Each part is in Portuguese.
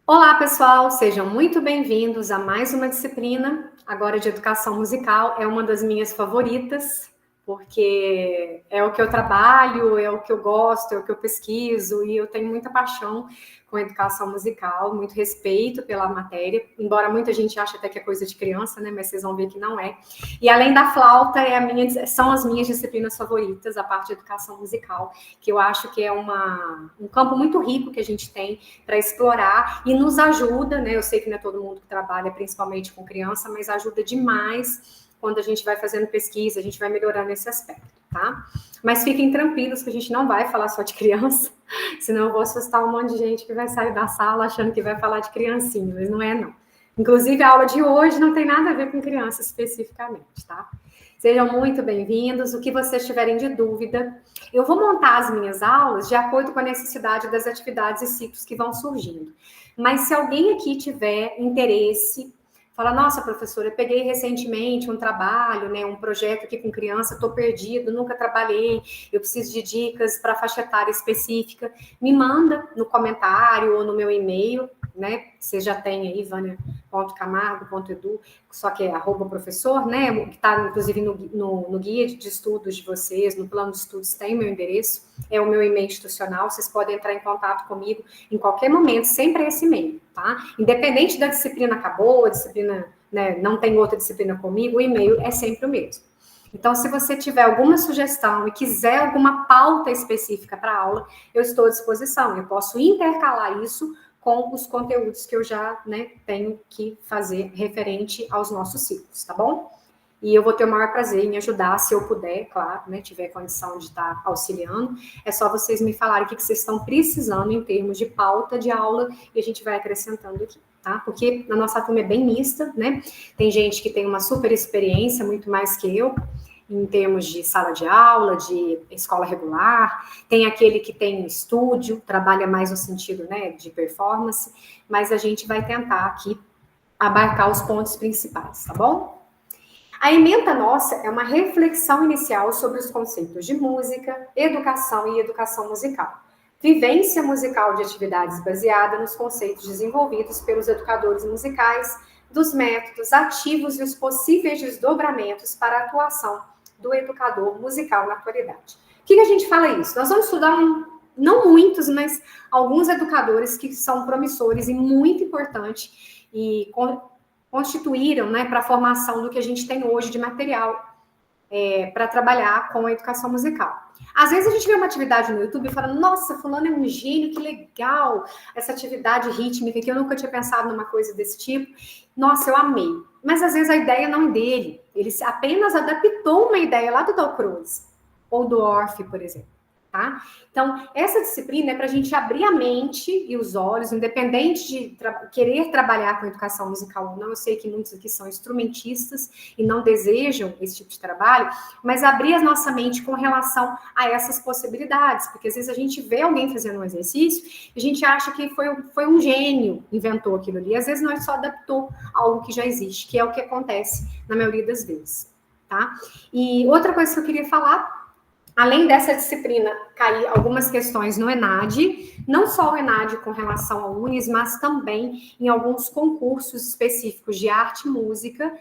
Olá, pessoal, sejam muito bem-vindos a mais uma disciplina, agora de educação musical. É uma das minhas favoritas, porque é o que eu trabalho, é o que eu gosto, é o que eu pesquiso, e eu tenho muita paixão com a educação musical, muito respeito pela matéria, embora muita gente ache até que é coisa de criança, né? Mas vocês vão ver que não é. E além da flauta, são as minhas disciplinas favoritas, a parte de educação musical, que eu acho que é um campo muito rico que a gente tem para explorar e nos ajuda, né? Eu sei que não é todo mundo que trabalha principalmente com criança, mas ajuda demais quando a gente vai fazendo pesquisa, a gente vai melhorando esse aspecto, tá? Mas fiquem tranquilos que a gente não vai falar só de criança, senão eu vou assustar um monte de gente que vai sair da sala achando que vai falar de criancinha, mas não é não. Inclusive, a aula de hoje não tem nada a ver com criança especificamente, tá? Sejam muito bem-vindos. O que vocês tiverem de dúvida, eu vou montar as minhas aulas de acordo com a necessidade das atividades e ciclos que vão surgindo. Mas se alguém aqui tiver interesse, fala, nossa, professora, eu peguei recentemente um trabalho, né, um projeto aqui com criança, estou perdido, nunca trabalhei, eu preciso de dicas para faixa etária específica, me manda no comentário ou no meu e-mail, né? Você já tem aí, vânia.camargo.edu, só que é @professor, né? Que está, inclusive, no guia de estudos de vocês, no plano de estudos, tem meu endereço, é o meu e-mail institucional, vocês podem entrar em contato comigo em qualquer momento, sempre é esse e-mail, tá? Independente da disciplina acabou, a disciplina, né, não tem outra disciplina comigo, o e-mail é sempre o mesmo. Então, se você tiver alguma sugestão e quiser alguma pauta específica para a aula, eu estou à disposição. Eu posso intercalar isso com os conteúdos que eu já, né, tenho que fazer referente aos nossos ciclos, tá bom? E eu vou ter o maior prazer em ajudar, se eu puder, claro, né, tiver condição de estar auxiliando. É só vocês me falarem o que vocês estão precisando em termos de pauta de aula e a gente vai acrescentando aqui, tá? Porque a nossa turma é bem mista, né? Tem gente que tem uma super experiência, muito mais que eu, em termos de sala de aula, de escola regular, tem aquele que tem estúdio, trabalha mais no sentido, né, de performance, mas a gente vai tentar aqui abarcar os pontos principais, tá bom? A ementa nossa é uma reflexão inicial sobre os conceitos de música, educação e educação musical. Vivência musical de atividades baseada nos conceitos desenvolvidos pelos educadores musicais, dos métodos ativos e os possíveis desdobramentos para a atuação do educador musical na atualidade. O que a gente fala isso? Nós vamos estudar não muitos, mas alguns educadores que são promissores e muito importantes e constituíram, né, para a formação do que a gente tem hoje de material para trabalhar com a educação musical. Às vezes a gente vê uma atividade no YouTube e fala, nossa, fulano é um gênio, que legal, essa atividade rítmica, que eu nunca tinha pensado numa coisa desse tipo. Nossa, eu amei. Mas às vezes a ideia não é dele. Ele apenas adaptou uma ideia lá do Dalcroze, ou do Orff, por exemplo. Tá? Então, essa disciplina é para a gente abrir a mente e os olhos, independente de querer trabalhar com educação musical ou não. Eu sei que muitos aqui são instrumentistas e não desejam esse tipo de trabalho, mas abrir a nossa mente com relação a essas possibilidades, porque às vezes a gente vê alguém fazendo um exercício e a gente acha que foi um gênio que inventou aquilo ali. Às vezes nós só adaptou algo que já existe, que é o que acontece na maioria das vezes. Tá? E outra coisa que eu queria falar, além dessa disciplina cair algumas questões no ENAD, não só o ENAD com relação ao UNES, mas também em alguns concursos específicos de arte e música,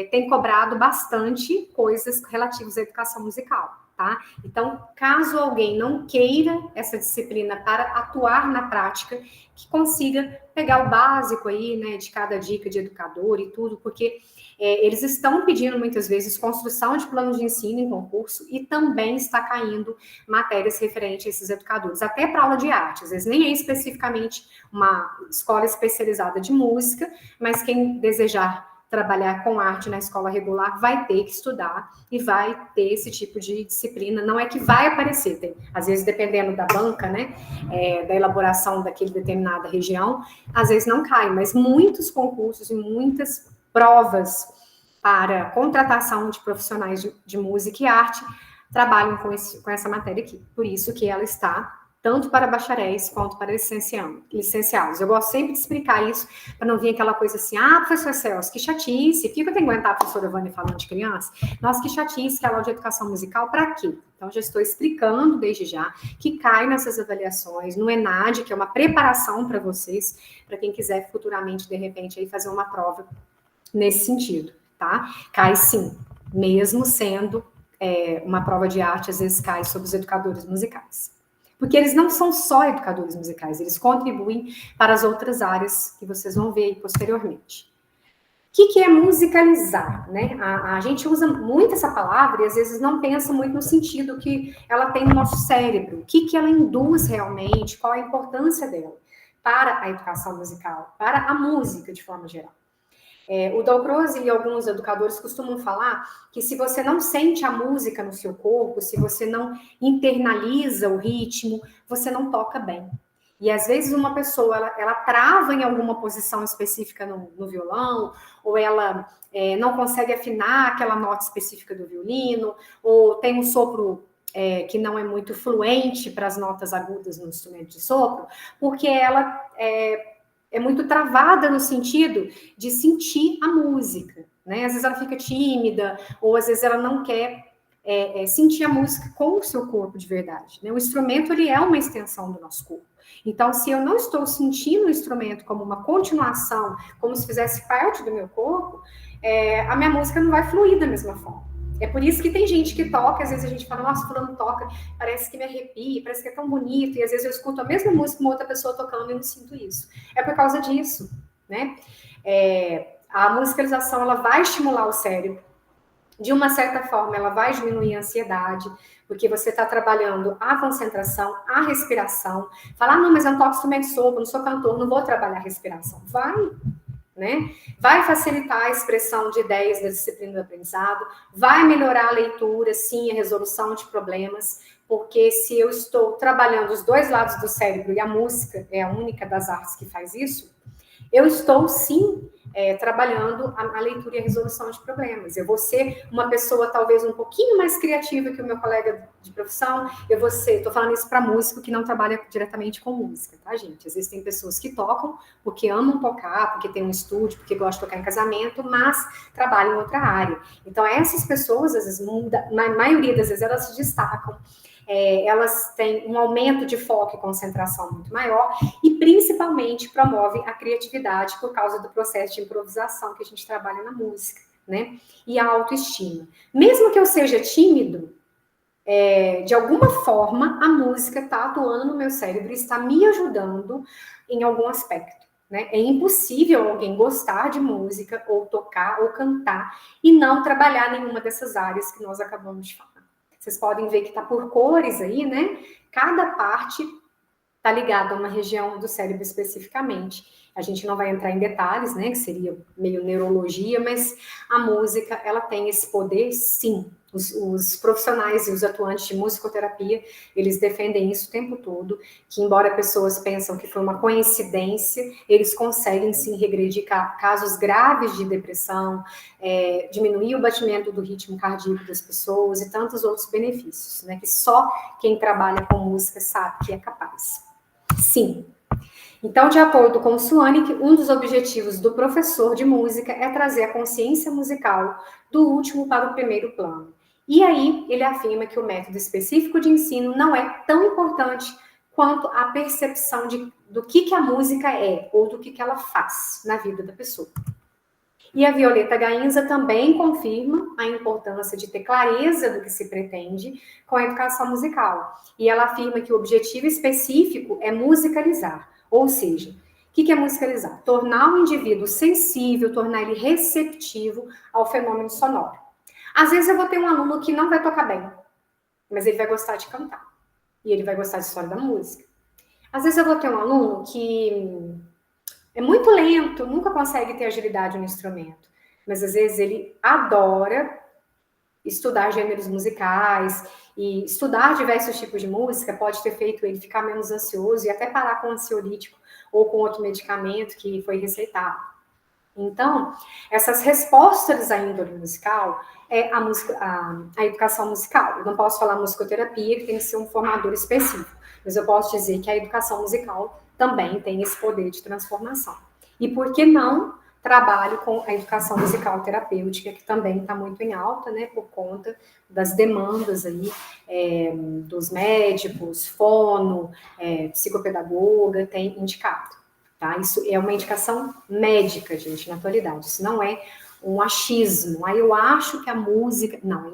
tem cobrado bastante coisas relativas à educação musical. Tá? Então, caso alguém não queira essa disciplina para atuar na prática, que consiga pegar o básico aí, né, de cada dica de educador e tudo, porque eles estão pedindo muitas vezes construção de plano de ensino em concurso e também está caindo matérias referentes a esses educadores, até para aula de arte, às vezes nem é especificamente uma escola especializada de música, mas quem desejar trabalhar com arte na escola regular vai ter que estudar e vai ter esse tipo de disciplina. Não é que vai aparecer, tem, às vezes dependendo da banca, né, da elaboração daquele determinada região, às vezes não cai, mas muitos concursos e muitas provas para contratação de profissionais de música e arte trabalham com essa matéria aqui. Por isso que ela está tanto para bacharéis quanto para licenciados. Eu gosto sempre de explicar isso, para não vir aquela coisa assim, professor Celso, que chatice, fica tem que aguentar a professora Vânia falando de criança, nossa, que chatice, que é aula de educação musical, para quê? Então, já estou explicando desde já que cai nessas avaliações, no ENAD, que é uma preparação para vocês, para quem quiser futuramente, de repente, aí fazer uma prova nesse sentido, tá? Cai sim, mesmo sendo uma prova de arte, às vezes cai sobre os educadores musicais. Porque eles não são só educadores musicais, eles contribuem para as outras áreas que vocês vão ver aí posteriormente. O que é musicalizar, né? A gente usa muito essa palavra e às vezes não pensa muito no sentido que ela tem no nosso cérebro. O que ela induz realmente, qual a importância dela para a educação musical, para a música de forma geral. O Dalcroze e alguns educadores costumam falar que se você não sente a música no seu corpo, se você não internaliza o ritmo, você não toca bem. E às vezes uma pessoa, ela trava em alguma posição específica no violão, ou ela não consegue afinar aquela nota específica do violino, ou tem um sopro que não é muito fluente para as notas agudas no instrumento de sopro, porque ela é muito travada no sentido de sentir a música, né? Às vezes ela fica tímida, ou às vezes ela não quer sentir a música com o seu corpo de verdade, né? O instrumento, ele é uma extensão do nosso corpo. Então, se eu não estou sentindo o instrumento como uma continuação, como se fizesse parte do meu corpo, a minha música não vai fluir da mesma forma. É por isso que tem gente que toca, às vezes a gente fala, nossa, fulano toca, parece que me arrepia, parece que é tão bonito, e às vezes eu escuto a mesma música com uma outra pessoa tocando e não sinto isso. É por causa disso, né? A musicalização, ela vai estimular o cérebro, de uma certa forma, ela vai diminuir a ansiedade, porque você está trabalhando a concentração, a respiração. Falar, não, mas eu não toco instrumento de sopro, não sou cantor, não vou trabalhar a respiração. Vai, né? Vai facilitar a expressão de ideias da disciplina do aprendizado, vai melhorar a leitura, sim, a resolução de problemas, porque se eu estou trabalhando os dois lados do cérebro, e a música é a única das artes que faz isso, eu estou, sim, trabalhando a leitura e a resolução de problemas. Eu vou ser uma pessoa talvez um pouquinho mais criativa que o meu colega de profissão, estou falando isso para músico que não trabalha diretamente com música, tá, gente? Às vezes tem pessoas que tocam porque amam tocar, porque tem um estúdio, porque gostam de tocar em casamento, mas trabalham em outra área. Então, essas pessoas, às vezes, na maioria das vezes, elas se destacam. Elas têm um aumento de foco e concentração muito maior e principalmente promovem a criatividade por causa do processo de improvisação que a gente trabalha na música, né? E a autoestima. Mesmo que eu seja tímido, de alguma forma a música está atuando no meu cérebro e está me ajudando em algum aspecto. Né? É impossível alguém gostar de música ou tocar ou cantar e não trabalhar nenhuma dessas áreas que nós acabamos de falar. Vocês podem ver que está por cores aí, né? Cada parte está ligada a uma região do cérebro especificamente. A gente não vai entrar em detalhes, né? Que seria meio neurologia, mas a música, ela tem esse poder, sim. Os profissionais e os atuantes de musicoterapia, eles defendem isso o tempo todo, que embora pessoas pensam que foi uma coincidência, eles conseguem, sim, regredir casos graves de depressão, diminuir o batimento do ritmo cardíaco das pessoas e tantos outros benefícios, né? Que só quem trabalha com música sabe que é capaz. Sim. Então, de acordo com o Suanik, um dos objetivos do professor de música é trazer a consciência musical do último para o primeiro plano. E aí, ele afirma que o método específico de ensino não é tão importante quanto a percepção do que a música é, ou do que ela faz na vida da pessoa. E a Violeta Gainza também confirma a importância de ter clareza do que se pretende com a educação musical. E ela afirma que o objetivo específico é musicalizar, ou seja, o que é musicalizar? Tornar o indivíduo sensível, tornar ele receptivo ao fenômeno sonoro. Às vezes eu vou ter um aluno que não vai tocar bem, mas ele vai gostar de cantar. E ele vai gostar de história da música. Às vezes eu vou ter um aluno que é muito lento, nunca consegue ter agilidade no instrumento. Mas às vezes ele adora estudar gêneros musicais e estudar diversos tipos de música pode ter feito ele ficar menos ansioso e até parar com ansiolítico ou com outro medicamento que foi receitado. Então, essas respostas à índole musical é a educação musical. Eu não posso falar musicoterapia, que tem que ser um formador específico. mas eu posso dizer que a educação musical também tem esse poder de transformação. E por que não trabalho com a educação musical terapêutica, que também está muito em alta, né, por conta das demandas aí dos médicos, fono, psicopedagoga, tem indicado. Tá? Isso é uma indicação médica, gente, na atualidade. Isso não é um achismo. Aí eu acho que a música... Não,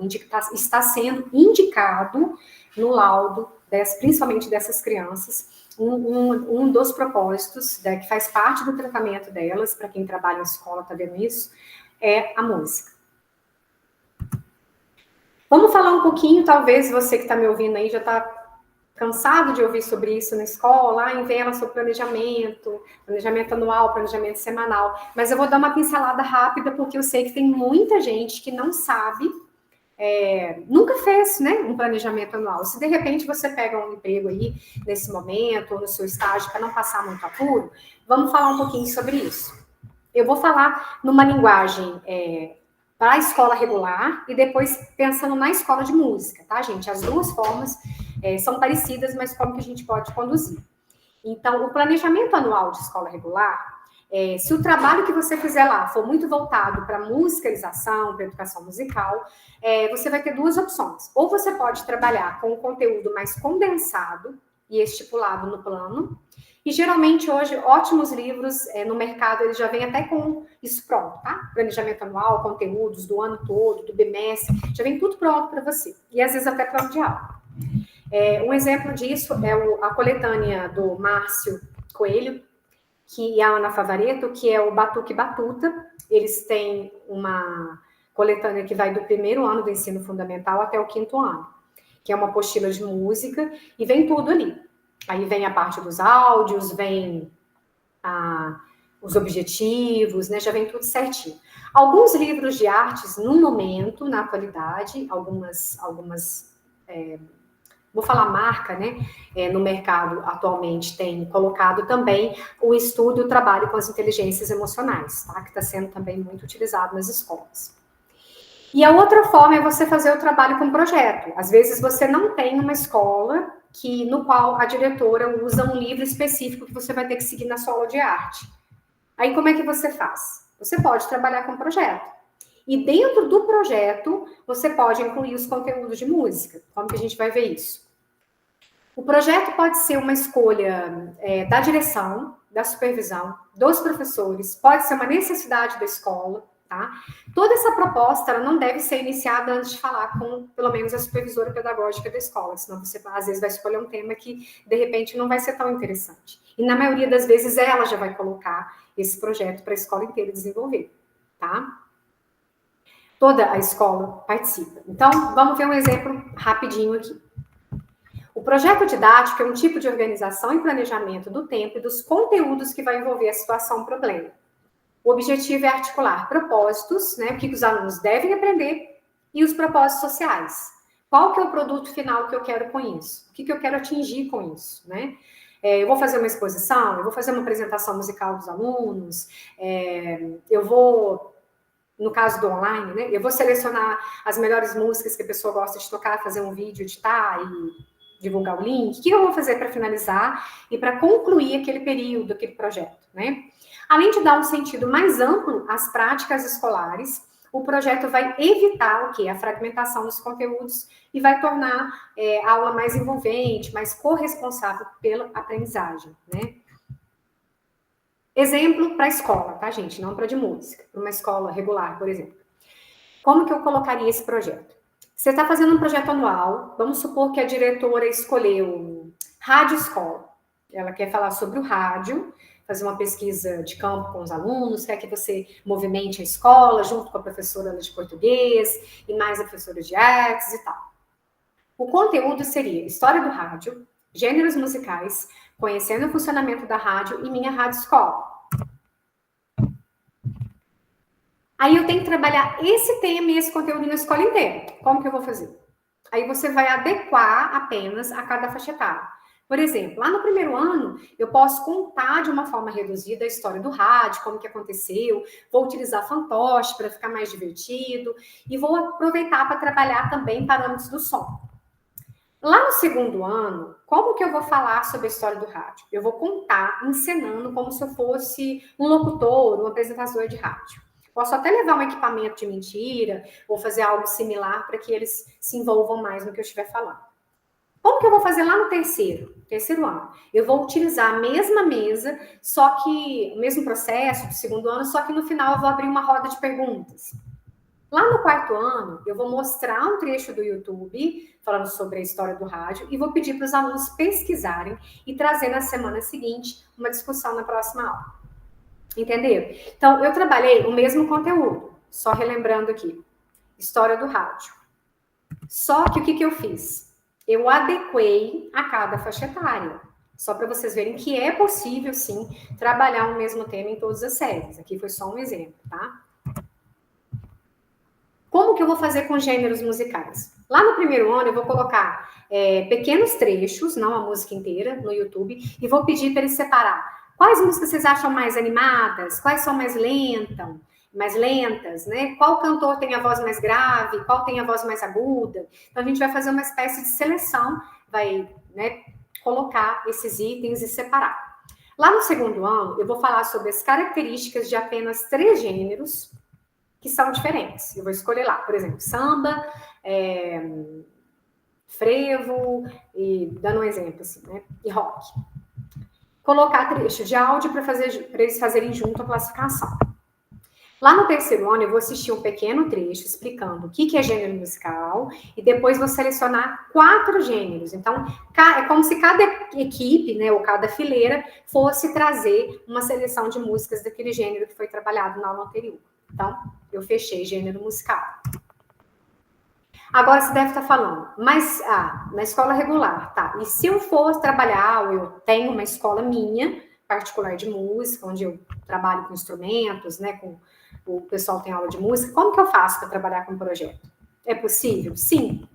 está sendo indicado no laudo, principalmente dessas crianças, um dos propósitos, que faz parte do tratamento delas, para quem trabalha em escola está vendo isso, é a música. Vamos falar um pouquinho, talvez você que está me ouvindo aí já está cansado de ouvir sobre isso na escola, em vela sobre planejamento anual, planejamento semanal, mas eu vou dar uma pincelada rápida, porque eu sei que tem muita gente que não sabe, nunca fez, né, um planejamento anual. Se de repente você pega um emprego aí, nesse momento, ou no seu estágio, para não passar muito apuro, vamos falar um pouquinho sobre isso. Eu vou falar numa linguagem para a escola regular e depois pensando na escola de música, tá, gente? As duas formas são parecidas, mas como que a gente pode conduzir? Então, o planejamento anual de escola regular, se o trabalho que você fizer lá for muito voltado para musicalização, para educação musical, você vai ter duas opções. Ou você pode trabalhar com um conteúdo mais condensado e estipulado no plano, e geralmente hoje, ótimos livros no mercado, eles já vêm até com isso pronto, tá? Planejamento anual, conteúdos do ano todo, do bimestre, já vem tudo pronto para você. E às vezes até plano de aula. Um exemplo disso é a coletânea do Márcio Coelho e a Ana Favaretto, que é o Batuque Batuta. Eles têm uma coletânea que vai do primeiro ano do ensino fundamental até o 5º ano, que é uma apostila de música, e vem tudo ali. Aí vem a parte dos áudios, vem os objetivos, né? Já vem tudo certinho. Alguns livros de artes, no momento, na atualidade, algumas vou falar marca, né? No mercado atualmente tem colocado também o estudo e o trabalho com as inteligências emocionais, tá? Que está sendo também muito utilizado nas escolas. E a outra forma é você fazer o trabalho com projeto. Às vezes você não tem uma escola no qual a diretora usa um livro específico que você vai ter que seguir na sua aula de arte. Aí como é que você faz? Você pode trabalhar com projeto. E dentro do projeto, você pode incluir os conteúdos de música. Como que a gente vai ver isso? O projeto pode ser uma escolha da direção, da supervisão, dos professores, pode ser uma necessidade da escola, tá? Toda essa proposta, ela não deve ser iniciada antes de falar com, pelo menos, a supervisora pedagógica da escola, senão você, às vezes, vai escolher um tema que, de repente, não vai ser tão interessante. E, na maioria das vezes, ela já vai colocar esse projeto para a escola inteira desenvolver, tá? Toda a escola participa. Então, vamos ver um exemplo rapidinho aqui. O projeto didático é um tipo de organização e planejamento do tempo e dos conteúdos que vai envolver a situação problema. O objetivo é articular propósitos, né, o que os alunos devem aprender, e os propósitos sociais. Qual que é o produto final que eu quero com isso? O que eu quero atingir com isso, né? Eu vou fazer uma exposição, eu vou fazer uma apresentação musical dos alunos, eu vou... No caso do online, né? Eu vou selecionar as melhores músicas que a pessoa gosta de tocar, fazer um vídeo, editar e divulgar o link. O que eu vou fazer para finalizar e para concluir aquele período, aquele projeto, né? Além de dar um sentido mais amplo às práticas escolares, o projeto vai evitar o quê? A fragmentação dos conteúdos e vai tornar a aula mais envolvente, mais corresponsável pela aprendizagem, né? Exemplo para a escola, tá, gente? Não para de música. Para uma escola regular, por exemplo. Como que eu colocaria esse projeto? Você está fazendo um projeto anual, vamos supor que a diretora escolheu rádio escola. Ela quer falar sobre o rádio, fazer uma pesquisa de campo com os alunos, quer que você movimente a escola, junto com a professora de português e mais a professora de artes e tal. O conteúdo seria história do rádio, gêneros musicais, conhecendo o funcionamento da rádio e minha rádio escola. Aí eu tenho que trabalhar esse tema e esse conteúdo na escola inteira. Como que eu vou fazer? Aí você vai adequar apenas a cada faixa etária. Por exemplo, lá no primeiro ano, eu posso contar de uma forma reduzida a história do rádio, como que aconteceu, vou utilizar fantoche para ficar mais divertido e vou aproveitar para trabalhar também parâmetros do som. Lá no segundo ano, como que eu vou falar sobre a história do rádio? Eu vou contar, encenando como se eu fosse um locutor, um apresentador de rádio. Posso até levar um equipamento de mentira, ou fazer algo similar para que eles se envolvam mais no que eu estiver falando. Como que eu vou fazer lá no terceiro ano? Eu vou utilizar a mesma mesa, só que o mesmo processo do segundo ano, só que no final eu vou abrir uma roda de perguntas. Lá no quarto ano, eu vou mostrar um trecho do YouTube falando sobre a história do rádio e vou pedir para os alunos pesquisarem e trazer na semana seguinte uma discussão na próxima aula. Entenderam? Então, eu trabalhei o mesmo conteúdo, só relembrando aqui. História do rádio. Só que o que eu fiz? Eu adequei a cada faixa etária. Só para vocês verem que é possível, sim, trabalhar o mesmo tema em todas as séries. Aqui foi só um exemplo, tá? Como que eu vou fazer com gêneros musicais? Lá no primeiro ano, eu vou colocar pequenos trechos, não a música inteira, no YouTube, e vou pedir para eles separar quais músicas vocês acham mais animadas, quais são mais lentas, né? Qual cantor tem a voz mais grave, qual tem a voz mais aguda. Então, a gente vai fazer uma espécie de seleção, vai, né, colocar esses itens e separar. Lá no segundo ano, eu vou falar sobre as características de apenas 3 gêneros, que são diferentes. Eu vou escolher lá, por exemplo, samba, frevo, e dando um exemplo assim, né? E rock. Colocar trecho de áudio para eles fazerem junto a classificação. Lá no terceiro ano, eu vou assistir um pequeno trecho explicando o que é gênero musical e depois vou selecionar 4 gêneros. Então, é como se cada equipe, né, ou cada fileira, fosse trazer uma seleção de músicas daquele gênero que foi trabalhado na aula anterior. Então, eu fechei gênero musical. Agora você deve estar falando, mas na escola regular, tá? E se eu for trabalhar, ou eu tenho uma escola minha, particular de música, onde eu trabalho com instrumentos, né? O pessoal tem aula de música, como que eu faço para trabalhar com um projeto? É possível? Sim.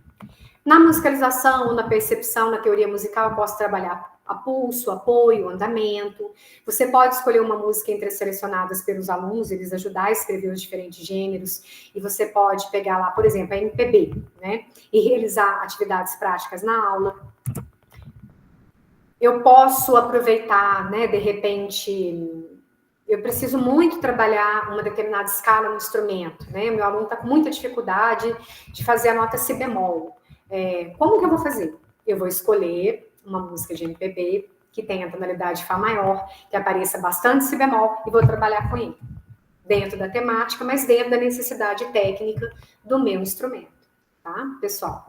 Na musicalização, na percepção, na teoria musical, eu posso trabalhar a pulso, apoio, andamento. Você pode escolher uma música entre as selecionadas pelos alunos, eles ajudar a escrever os diferentes gêneros, e você pode pegar lá, por exemplo, a MPB, né? E realizar atividades práticas na aula. Eu posso aproveitar, né, de repente, eu preciso muito trabalhar uma determinada escala no instrumento, né? Meu aluno está com muita dificuldade de fazer a nota si bemol. Como que eu vou fazer? Eu vou escolher uma música de MPB que tenha tonalidade Fá maior, que apareça bastante si bemol e vou trabalhar com ele. Dentro da temática, mas dentro da necessidade técnica do meu instrumento, tá, pessoal?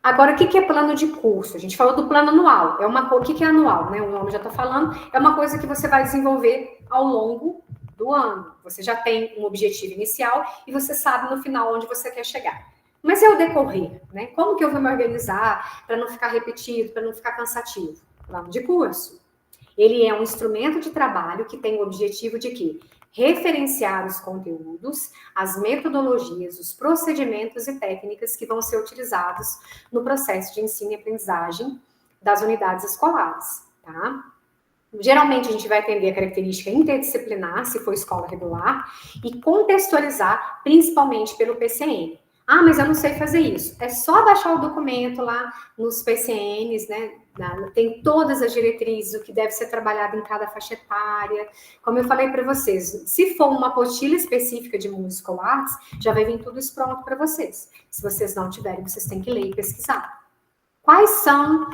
Agora, o que é plano de curso? A gente falou do plano anual. O que é anual, né? O nome já está falando. É uma coisa que você vai desenvolver ao longo do ano. Você já tem um objetivo inicial e você sabe no final onde você quer chegar. Mas é o decorrer, né? Como que eu vou me organizar para não ficar repetido, para não ficar cansativo? Plano de curso. Ele é um instrumento de trabalho que tem o objetivo de quê? Referenciar os conteúdos, as metodologias, os procedimentos e técnicas que vão ser utilizados no processo de ensino e aprendizagem das unidades escolares, tá? Geralmente, a gente vai atender a característica interdisciplinar, se for escola regular, e contextualizar, principalmente pelo PCN. Ah, mas eu não sei fazer isso. É só baixar o documento lá nos PCNs, né? Tem todas as diretrizes, o que deve ser trabalhado em cada faixa etária. Como eu falei para vocês, se for uma apostila específica de música ou artes, já vai vir tudo isso pronto para vocês. Se vocês não tiverem, vocês têm que ler e pesquisar. Quais são...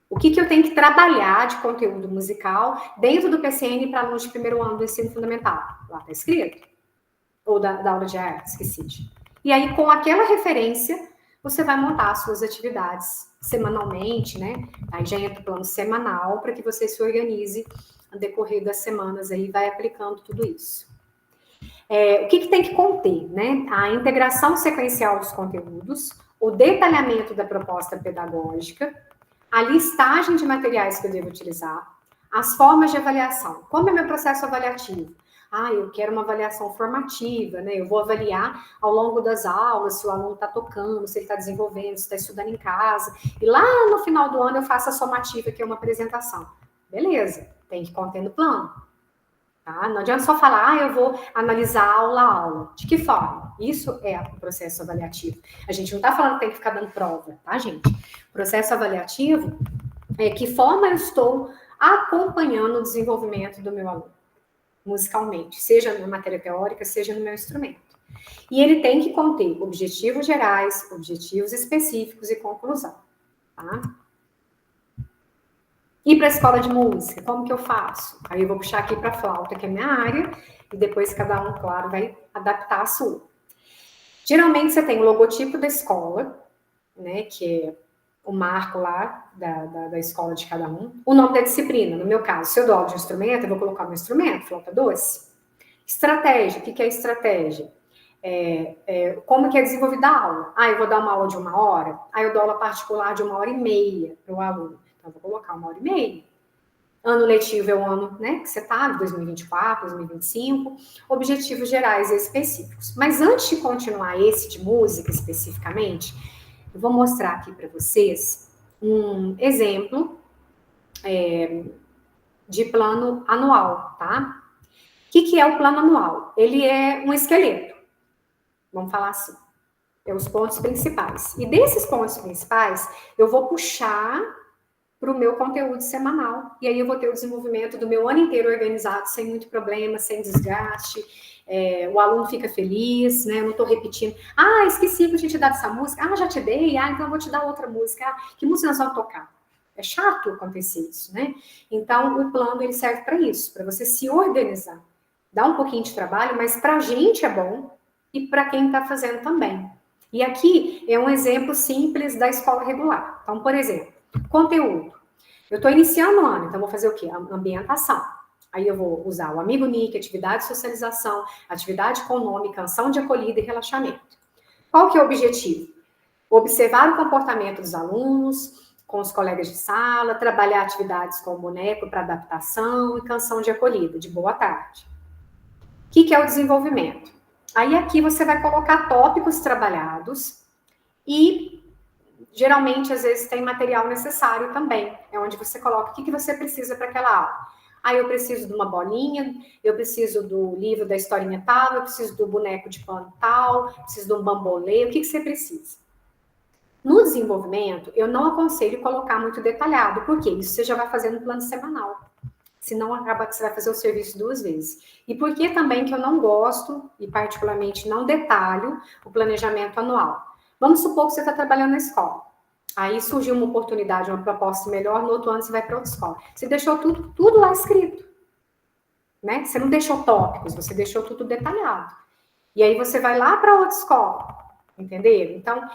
o que eu tenho que trabalhar de conteúdo musical dentro do PCN para alunos de primeiro ano do ensino fundamental? Lá está escrito. Ou da aula de artes, esqueci. E aí, com aquela referência, você vai montar as suas atividades semanalmente, né? Aí já entra o plano semanal para que você se organize no decorrer das semanas aí, vai aplicando tudo isso. O que tem que conter, né? A integração sequencial dos conteúdos, o detalhamento da proposta pedagógica, a listagem de materiais que eu devo utilizar, as formas de avaliação. Como é meu processo avaliativo? Eu quero uma avaliação formativa, né? Eu vou avaliar ao longo das aulas se o aluno está tocando, se ele está desenvolvendo, se está estudando em casa. E lá no final do ano eu faço a somativa, que é uma apresentação. Beleza, tem que conter no plano. Tá? Não adianta só falar, eu vou analisar aula a aula. De que forma? Isso é o processo avaliativo. A gente não está falando que tem que ficar dando prova, tá, gente? O processo avaliativo é que forma eu estou acompanhando o desenvolvimento do meu aluno, musicalmente, seja na matéria teórica, seja no meu instrumento. E ele tem que conter objetivos gerais, objetivos específicos e conclusão, tá? E para a escola de música, como que eu faço? Aí eu vou puxar aqui para a flauta, que é minha área, e depois cada um, claro, vai adaptar a sua. Geralmente você tem o logotipo da escola, né, que é o marco lá da escola de cada um. O nome da disciplina, no meu caso, se eu dou aula de instrumento, eu vou colocar o meu instrumento, flauta doce. Estratégia, o que é estratégia? Como que é desenvolvida a aula? Eu vou dar uma aula de 1 hora, eu dou aula particular de 1h30 para o aluno. Então, eu vou colocar 1h30. Ano letivo é o ano, né, que você está, 2024, 2025. Objetivos gerais e específicos. Mas antes de continuar esse de música especificamente, eu vou mostrar aqui para vocês um exemplo de plano anual, tá? O que é o plano anual? Ele é um esqueleto, vamos falar assim. É os pontos principais. E desses pontos principais, eu vou puxar para o meu conteúdo semanal. E aí eu vou ter o desenvolvimento do meu ano inteiro organizado, sem muito problema, sem desgaste. O aluno fica feliz, né? Eu não estou repetindo. Esqueci que eu tinha te dado essa música. Já te dei. Então eu vou te dar outra música. Que música nós vamos tocar? É chato acontecer isso, né? Então o plano ele serve para isso, para você se organizar. Dá um pouquinho de trabalho, mas para a gente é bom e para quem está fazendo também. E aqui é um exemplo simples da escola regular. Então, por exemplo, conteúdo. Eu estou iniciando o ano, então vou fazer o quê? Ambientação. Aí eu vou usar o Amigo Nick, atividade de socialização, atividade com nome, canção de acolhida e relaxamento. Qual que é o objetivo? Observar o comportamento dos alunos, com os colegas de sala, trabalhar atividades com o boneco para adaptação e canção de acolhida, de boa tarde. O que é o desenvolvimento? Aí aqui você vai colocar tópicos trabalhados e geralmente, às vezes, tem material necessário também. É onde você coloca o que você precisa para aquela aula. Eu preciso de uma bolinha, eu preciso do livro da historinha tal, eu preciso do boneco de pano tal, preciso de um bambolê, o que você precisa? No desenvolvimento, eu não aconselho colocar muito detalhado, porque isso você já vai fazer no plano semanal. Senão acaba que você vai fazer o serviço 2 vezes. E por que também que eu não gosto, e particularmente não detalho, o planejamento anual? Vamos supor que você está trabalhando na escola. Aí surgiu uma oportunidade, uma proposta melhor, no outro ano você vai para outra escola. Você deixou tudo lá escrito. Né? Você não deixou tópicos, você deixou tudo detalhado. E aí você vai lá para outra escola. Entenderam? Então,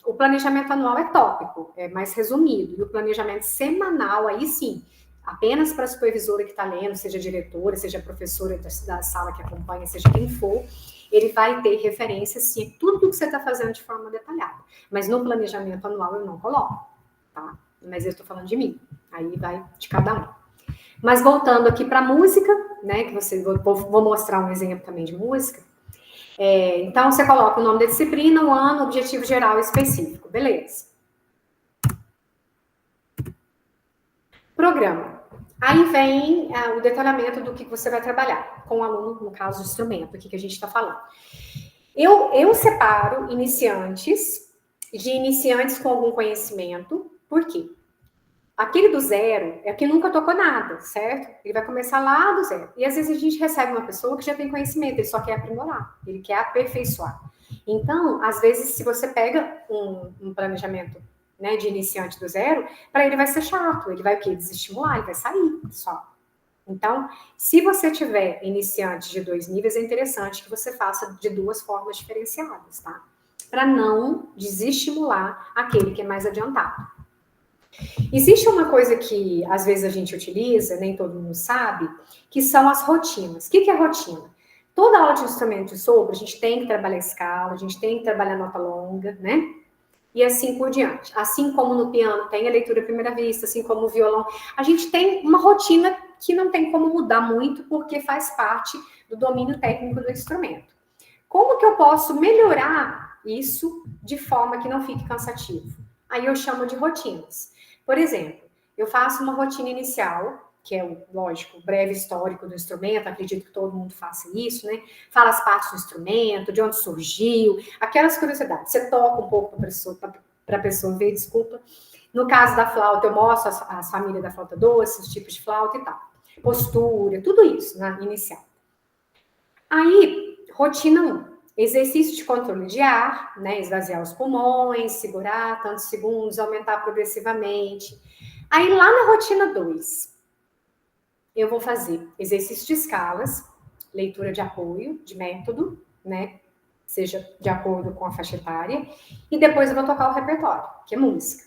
o planejamento anual é tópico, é mais resumido. E o planejamento semanal, aí sim, apenas para a supervisora que está lendo, seja diretora, seja professora da sala que acompanha, seja quem for, ele vai ter referência, sim, tudo que você está fazendo de forma detalhada. Mas no planejamento anual eu não coloco, tá? Mas eu estou falando de mim, aí vai de cada um. Mas voltando aqui para a música, né, que vou mostrar um exemplo também de música. Então, você coloca o nome da disciplina, o ano, objetivo geral e específico, beleza. Programa. Aí vem o detalhamento do que você vai trabalhar com o aluno, no caso do instrumento, aqui que a gente está falando. Eu separo iniciantes com algum conhecimento, por quê? Aquele do zero é que nunca tocou nada, certo? Ele vai começar lá do zero. E às vezes a gente recebe uma pessoa que já tem conhecimento, ele só quer aprimorar, ele quer aperfeiçoar. Então, às vezes, se você pega um planejamento, né, de iniciante do zero, para ele vai ser chato, ele vai o quê? Desestimular, ele vai sair só. Então, se você tiver iniciantes de 2 níveis, é interessante que você faça de 2 formas diferenciadas, tá? Para não desestimular aquele que é mais adiantado. Existe uma coisa que às vezes a gente utiliza, nem todo mundo sabe, que são as rotinas. O que é rotina? Toda aula de instrumento de sopro, a gente tem que trabalhar escala, a gente tem que trabalhar nota longa, né? E assim por diante. Assim como no piano tem a leitura à primeira vista, assim como o violão, a gente tem uma rotina que não tem como mudar muito, porque faz parte do domínio técnico do instrumento. Como que eu posso melhorar isso de forma que não fique cansativo? Aí eu chamo de rotinas. Por exemplo, eu faço uma rotina inicial, que é, lógico, o breve histórico do instrumento, acredito que todo mundo faça isso, né? Fala as partes do instrumento, de onde surgiu, aquelas curiosidades. Você toca um pouco para a pessoa ver, desculpa. No caso da flauta, eu mostro as famílias da flauta doce, os tipos de flauta e tal. Postura, tudo isso, na inicial. Aí, rotina 1. Exercício de controle de ar, né? Esvaziar os pulmões, segurar tantos segundos, aumentar progressivamente. Aí, lá na rotina 2, eu vou fazer exercício de escalas, leitura de apoio, de método, né? Seja de acordo com a faixa etária. E depois eu vou tocar o repertório, que é música.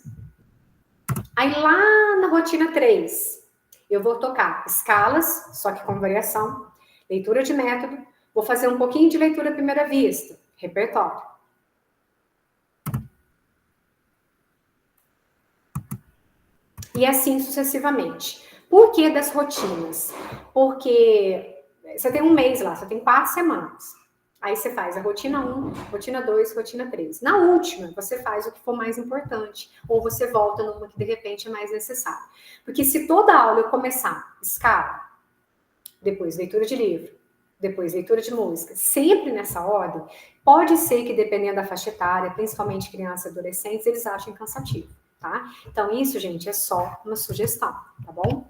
Aí, lá na rotina 3, eu vou tocar escalas, só que com variação, leitura de método, vou fazer um pouquinho de leitura à primeira vista, repertório. E assim sucessivamente. Por que das rotinas? Porque você tem um mês lá, você tem 4 semanas. Aí você faz a rotina 1, rotina 2, rotina 3. Na última, você faz o que for mais importante. Ou você volta numa que de repente é mais necessário. Porque se toda aula eu começar escala, depois leitura de livro, depois leitura de música, sempre nessa ordem, pode ser que dependendo da faixa etária, principalmente crianças e adolescentes, eles achem cansativo, tá? Então isso, gente, é só uma sugestão, tá bom?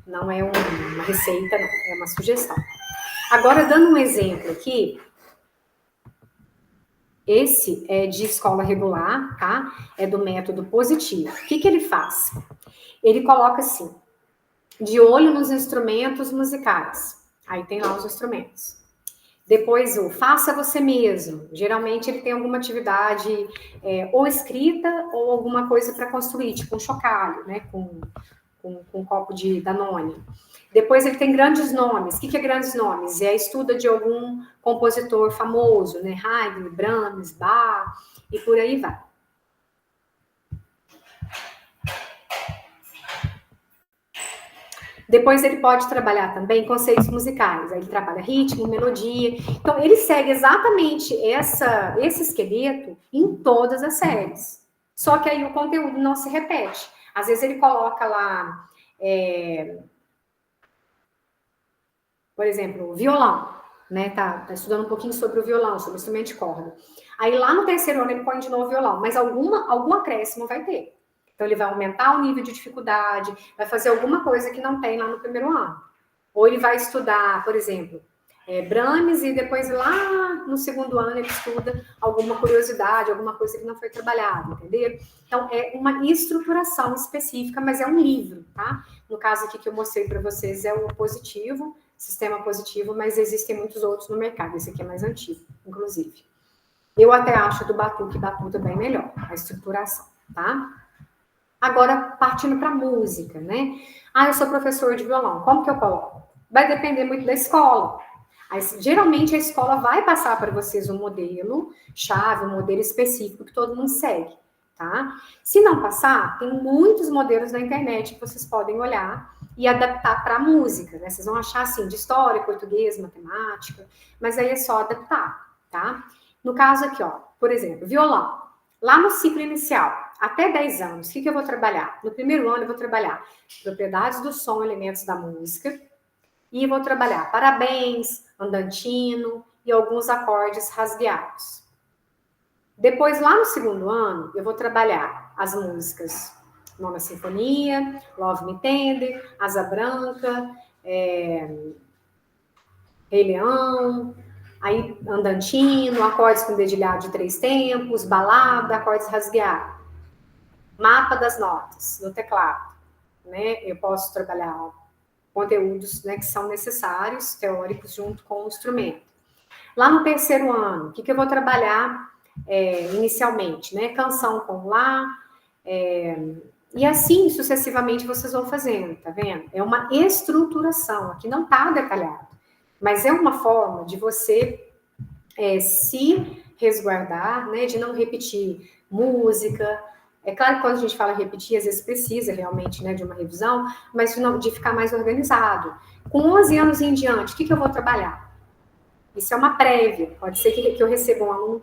Não é uma receita, não, é uma sugestão. Agora, dando um exemplo aqui, esse é de escola regular, tá? É do método positivo. O que ele faz? Ele coloca assim, de olho nos instrumentos musicais. Aí tem lá os instrumentos. Depois o faça você mesmo. Geralmente ele tem alguma atividade ou escrita ou alguma coisa para construir, tipo um chocalho, né? Com um copo de Danone. Depois ele tem grandes nomes. O que é grandes nomes? É a estuda de algum compositor famoso, né? Haydn, Brahms, Bach e por aí vai. Depois ele pode trabalhar também conceitos musicais. Aí ele trabalha ritmo, melodia. Então ele segue exatamente esse esqueleto em todas as séries. Só que aí o conteúdo não se repete. Às vezes ele coloca lá, por exemplo, violão, né? Tá estudando um pouquinho sobre o violão, sobre o instrumento de corda. Aí lá no terceiro ano ele põe de novo o violão, mas algum acréscimo vai ter. Então ele vai aumentar o nível de dificuldade, vai fazer alguma coisa que não tem lá no primeiro ano. Ou ele vai estudar, por exemplo, Brahms e depois lá no segundo ano ele estuda alguma curiosidade, alguma coisa que não foi trabalhada, entendeu? Então é uma estruturação específica, mas é um livro, tá? No caso aqui que eu mostrei para vocês é o positivo, sistema positivo, mas existem muitos outros no mercado. Esse aqui é mais antigo, inclusive. Eu até acho do Batuque bem melhor, a estruturação, tá? Agora, partindo para música, né? Eu sou professor de violão, como que eu coloco? Vai depender muito da escola. Aí, geralmente, a escola vai passar para vocês um modelo chave, um modelo específico que todo mundo segue, tá? Se não passar, tem muitos modelos na internet que vocês podem olhar e adaptar para a música, né? Vocês vão achar, assim, de história, português, matemática, mas aí é só adaptar, tá? No caso aqui, ó, por exemplo, violão. Lá no ciclo inicial, até 10 anos, o que eu vou trabalhar? No primeiro ano eu vou trabalhar propriedades do som, elementos da música, e vou trabalhar parabéns, andantino e alguns acordes rasgueados. Depois, lá no segundo ano, eu vou trabalhar as músicas Nona Sinfonia, Love Me Tender, Asa Branca, Rei Leão, aí andantino, acordes com dedilhado de 3 tempos, balada, acordes rasgueados. Mapa das notas no teclado, né? Eu posso trabalhar conteúdos, né, que são necessários, teóricos, junto com o instrumento. Lá no terceiro ano, o que eu vou trabalhar inicialmente, né? Canção com Lá, e assim sucessivamente vocês vão fazendo, tá vendo? É uma estruturação, aqui não tá detalhado, mas é uma forma de você se resguardar, né? De não repetir música. É claro que quando a gente fala repetir, às vezes precisa realmente, né, de uma revisão, mas de ficar mais organizado. Com 11 anos em diante, o que eu vou trabalhar? Isso é uma prévia. Pode ser que eu receba um aluno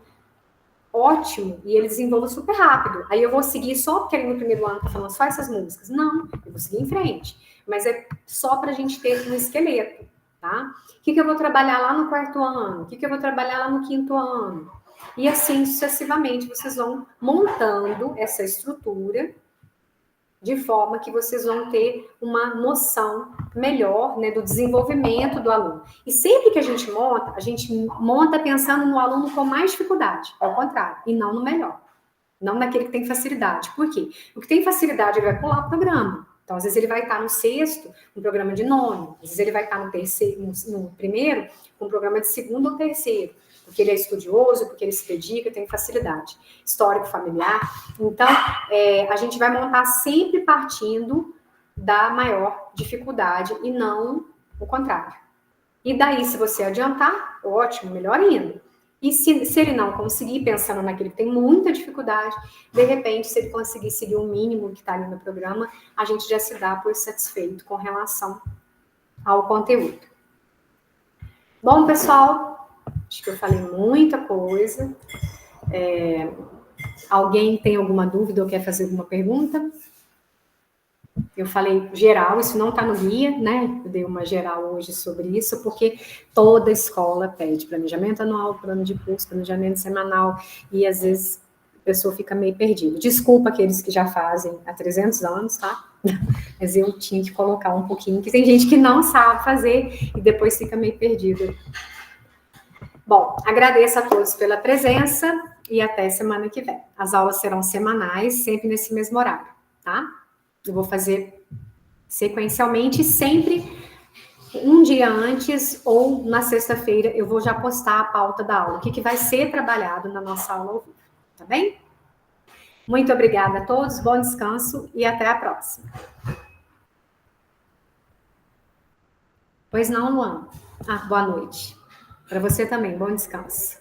ótimo, e ele desenvolva super rápido. Aí eu vou seguir só porque ele no primeiro ano tá falando só essas músicas. Não, eu vou seguir em frente. Mas é só para a gente ter um esqueleto, tá? O que eu vou trabalhar lá no quarto ano? O que eu vou trabalhar lá no quinto ano? E assim, sucessivamente, vocês vão montando essa estrutura de forma que vocês vão ter uma noção melhor, né, do desenvolvimento do aluno. E sempre que a gente monta pensando no aluno com mais dificuldade, ao contrário, e não no melhor. Não naquele que tem facilidade. Por quê? O que tem facilidade, ele vai pular o programa. Então, às vezes, ele vai estar no sexto, no programa de nono. Às vezes, ele vai estar no terceiro, no primeiro, com um programa de segundo ou terceiro. Porque ele é estudioso, porque ele se dedica, tem facilidade. Histórico familiar. Então, a gente vai montar sempre partindo da maior dificuldade e não o contrário. E daí, se você adiantar, ótimo, melhor ainda. E se ele não conseguir, pensando naquele que tem muita dificuldade, de repente, se ele conseguir seguir o mínimo que está ali no programa, a gente já se dá por satisfeito com relação ao conteúdo. Bom, pessoal, acho que eu falei muita coisa. Alguém tem alguma dúvida ou quer fazer alguma pergunta? Eu falei geral, isso não está no guia, né? Eu dei uma geral hoje sobre isso, porque toda escola pede planejamento anual, plano de curso, planejamento semanal, e às vezes a pessoa fica meio perdida. Desculpa aqueles que já fazem há 300 anos, tá? Mas eu tinha que colocar um pouquinho, que tem gente que não sabe fazer e depois fica meio perdida. Bom, agradeço a todos pela presença e até semana que vem. As aulas serão semanais, sempre nesse mesmo horário, tá? Eu vou fazer sequencialmente, sempre um dia antes ou na sexta-feira eu vou já postar a pauta da aula, o que vai ser trabalhado na nossa aula ao vivo, tá bem? Muito obrigada a todos, bom descanso e até a próxima. Pois não, Luan? Boa noite. Para você também, bom descanso.